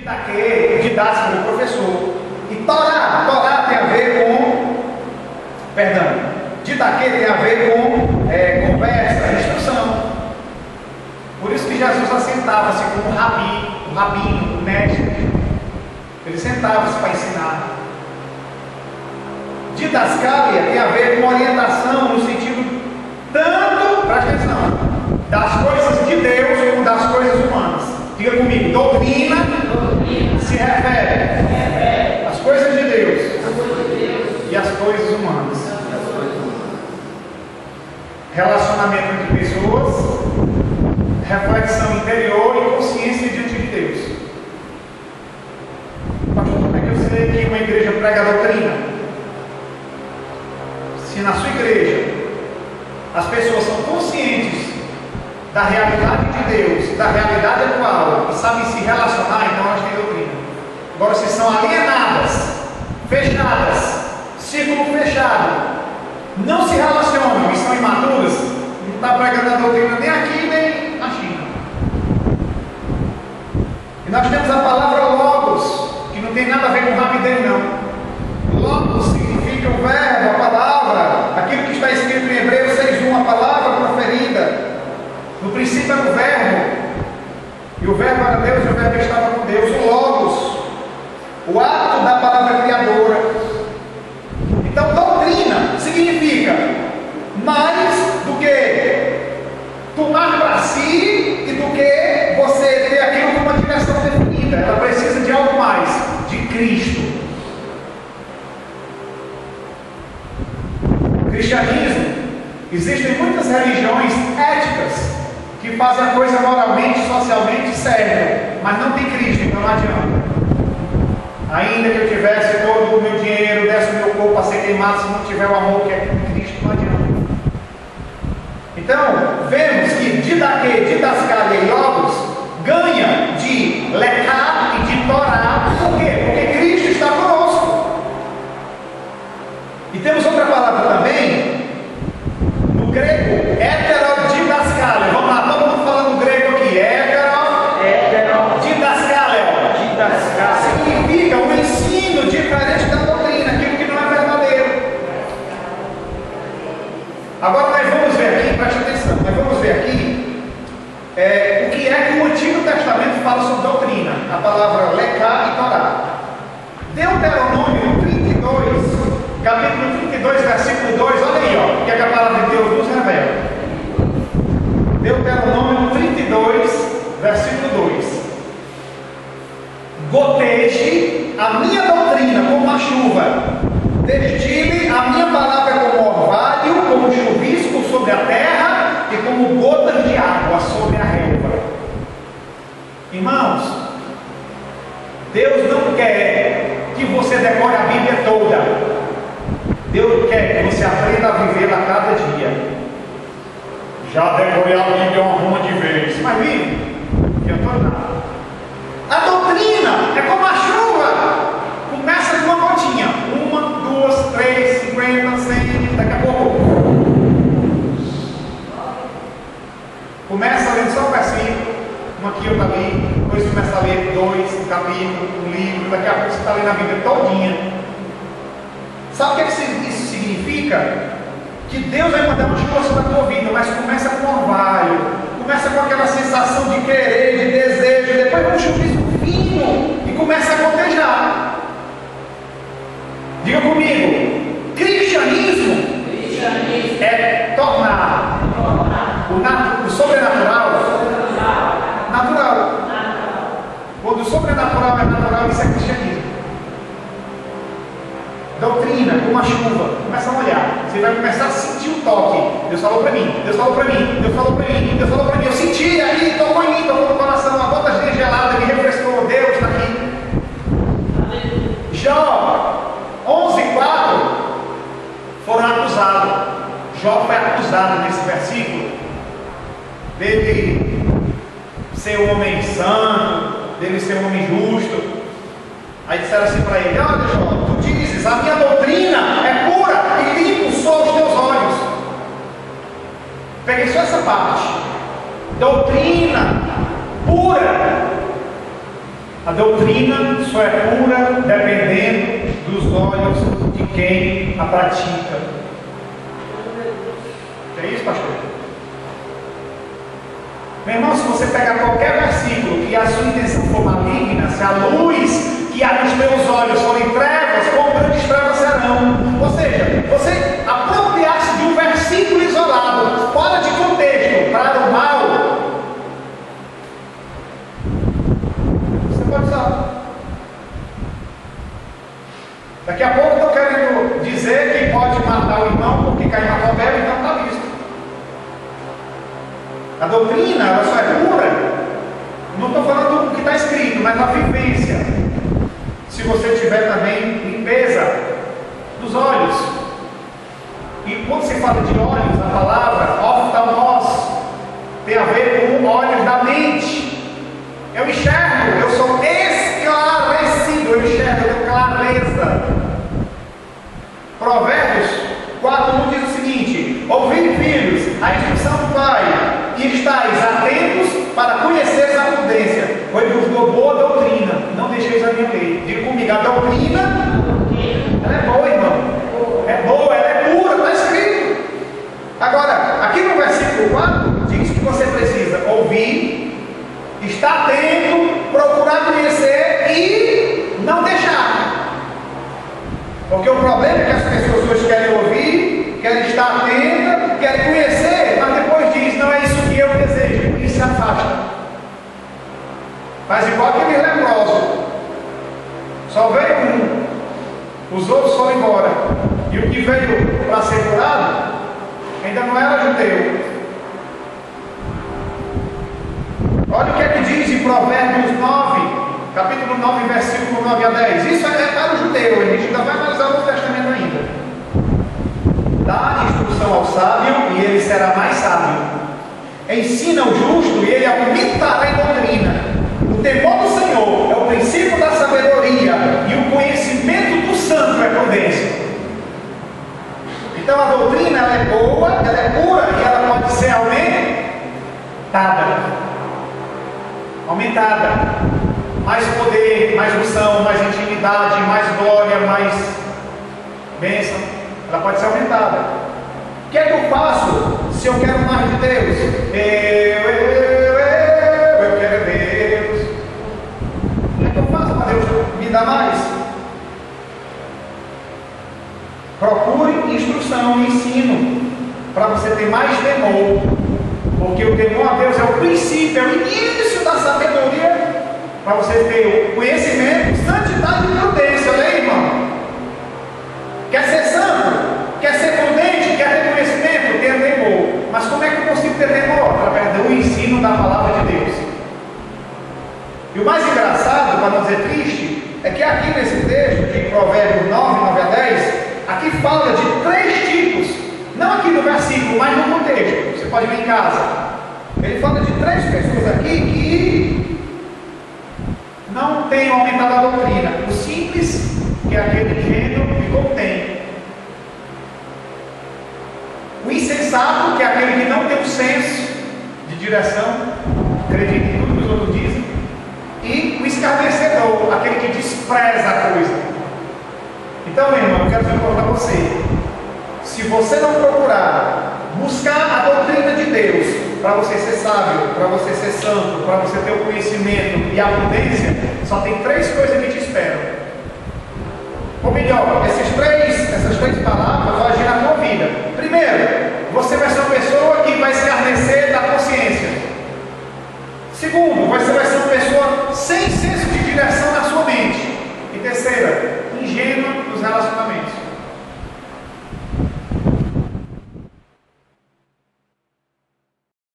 Didaquê, didático, professor. E Torá tem a ver com, Didaquê tem a ver com conversa, instrução. Por isso que Jesus assentava-se como o rabino, o mestre. Ele sentava-se para ensinar. Didascalia tem a ver com orientação no sentido tanto, presta atenção, das coisas de Deus como das coisas humanas. Diga comigo, doutrina se refere às coisas de Deus e às coisas humanas. Relacionamento entre pessoas, reflexão interior e consciência diante de Deus. Pastor, como é que eu sei que uma igreja prega a doutrina? Se na sua igreja as pessoas são conscientes da realidade de Deus, da realidade atual, e sabem se relacionar, então elas têm doutrina. Agora, se são alienadas, fechadas, círculo fechado, não se relacionam e são imaturas, não está pregando a doutrina nem aqui nem na China. E nós temos a palavra logos, que não tem nada a ver com rapidez, não. Logos significa o verbo, a palavra, aquilo que está escrito em Hebreus 6:1, a palavra proferida. No princípio era o verbo, e o verbo era Deus, e o verbo estava com Deus. O logos, o ato da palavra criadora. Então, doutrina significa mais do que tomar para si e do que você ter aquilo com uma direção definida. Ela precisa de algo mais, de Cristo. O cristianismo, existem muitas religiões éticas que fazem a coisa moralmente, socialmente certa, mas não tem Cristo, então não adianta. Ainda que eu tivesse todo o meu dinheiro, desse o meu corpo a ser queimado, se não tiver o amor que é Cristo, não adianta. Então, vemos que Didaquê, Didascalia e Logos ganha de Leká e de Torá. Por quê? Porque Cristo está conosco. E temos outra palavra também, no grego, heterodidascalia. Vamos lá, todo mundo falando grego aqui. Heterodidascalia. Significa um ensino diferente da doutrina, aquilo que não é verdadeiro. Agora nós vamos ver aqui, preste atenção, nós vamos ver aqui o que é que o Antigo Testamento fala sobre doutrina. A palavra Leká e Torá. Deuteronômio 32, capítulo 32, versículo 2, olha aí, ó, o que é que a palavra de Deus nos revela. Deuteronômio 32, versículo 2. Goteje a minha doutrina como a chuva, destile a minha palavra como orvalho, como chuvisco sobre a terra e como gotas de água sobre a relva. Irmãos, Deus não quer que você decore a Bíblia toda. Deus quer que você aprenda a viver a cada dia. Já decorei a Bíblia uma ruma de vez, mas vive, não adiantou nada. A doutrina é como a chuva. Começa com uma gotinha. 1, 2, 3, 50, 100, daqui a pouco. Começa lendo só um versículo, um aqui, outro ali. Depois começa a ler 2, um capítulo, um livro. Daqui a pouco você está lendo a Bíblia todinha. Sabe o que isso significa? Que Deus vai mandar uma chuva sobre a tua vida, mas começa com orvalho, começa com aquela sensação de querer, de desejo, depois vai um chuvisco fino e começa a gotejar. Diga comigo, cristianismo é tornar o sobrenatural natural. Quando o sobrenatural é natural, isso é cristianismo. Doutrina, como a chuva, começa a molhar. Você vai começar a sentir o toque. Deus falou para mim, Deus falou para mim, Deus falou para mim, Deus falou para mim. Eu senti ali, tocou em mim, tocou no coração, uma gota de gelada me refrescou. Deus está aqui. Jó 11:4 foram acusados. Jó foi acusado nesse versículo dele ser um homem santo, dele ser um homem justo. Aí disseram assim para ele: olha, Jó, tu dizes, a minha doutrina é pura e limpo só os teus olhos. Peguei só essa parte. Doutrina pura A doutrina só é pura dependendo dos olhos de quem a pratica. É isso, pastor? Meu irmão, se você pegar qualquer versículo e a sua intenção for maligna, se a luz que há nos teus olhos forem trevas, quão grandes trevas serão. Ou seja, você apropriar-se de um versículo isolado, fora de contexto, para o mal, você pode usar. Daqui a pouco eu estou querendo dizer que pode matar o irmão porque caiu na tabela, então está visto. A doutrina, ela só é pura. Não estou falando do que está escrito, mas a vivência. Se você tiver também limpeza dos olhos. E quando se fala de olhos, a palavra oftalmos tem a ver com olhos da mente. Eu enxergo, eu sou esclarecido, eu enxergo, eu tenho clareza. Provérbios 4:1 diz o seguinte: ouvi, filhos, a instrução do pai, e estáis atentos para conheceres a prudência, pois vos dou boa doutrina, não deixeis a minha lei. Diga comigo, a doutrina, ela é boa, irmão, é boa, ela é pura, está escrito. Agora, aqui no versículo 4, diz que você precisa ouvir, estar atento, procurar conhecer e não deixar. Porque o problema é que as pessoas hoje querem ouvir, querem estar atentas, querem conhecer, mas depois diz, não é isso que eu desejo, e se afasta. Faz igual aquele leproso. Só veio um, os outros foram embora. E o que veio para ser curado, ainda não era judeu. Olha o que é que diz em Provérbios 9, capítulo 9, versículo 9 a 10. Isso é para o judeu, a gente ainda vai analisar o Novo Testamento ainda. Dá instrução ao sábio e ele será mais sábio. Ensina o justo e ele aumentará em doutrina. O temor do Senhor é o princípio da sabedoria e o conhecimento do santo é prudência. Então a doutrina ela é boa, ela é pura e ela pode ser aumentada. Mais poder, mais unção, mais intimidade, mais glória, mais bênção. Ela pode ser aumentada. O que é que eu faço se eu quero mais de Deus? Eu quero Deus. O que é que eu faço para Deus me dar mais? Procure instrução e ensino para você ter mais temor. Porque o temor a Deus é o princípio, é o início da sabedoria. Para você ter o conhecimento, santidade e prudência, olha aí, irmão. Quer ser santo? Quer ser prudente? Quer ter conhecimento? Tenha temor. Mas como é que eu consigo ter temor? Através do ensino da palavra de Deus. E o mais engraçado, para não dizer triste, é que aqui nesse texto, de Provérbios 9, 9 a 10, aqui fala de 3 tipos. Não aqui no versículo, mas no contexto. Você pode ver em casa. Ele fala de 3 pessoas aqui que não tem aumentado a doutrina. O simples, que é aquele ingênuo que contém. O insensato, que é aquele que não tem um senso de direção, acredita em tudo que os outros dizem. E o escarnecedor, aquele que despreza a coisa. Então, meu irmão, eu quero dizer para você: se você não procurar buscar a doutrina de Deus, para você ser sábio, para você ser santo, para você ter o conhecimento e a prudência, só tem 3 coisas que te esperam. Ou melhor, essas três palavras vão agir na tua vida. Primeiro, você vai ser uma pessoa que vai escarnecer da consciência. Segundo, você vai ser uma pessoa sem senso de direção na sua mente. E terceira,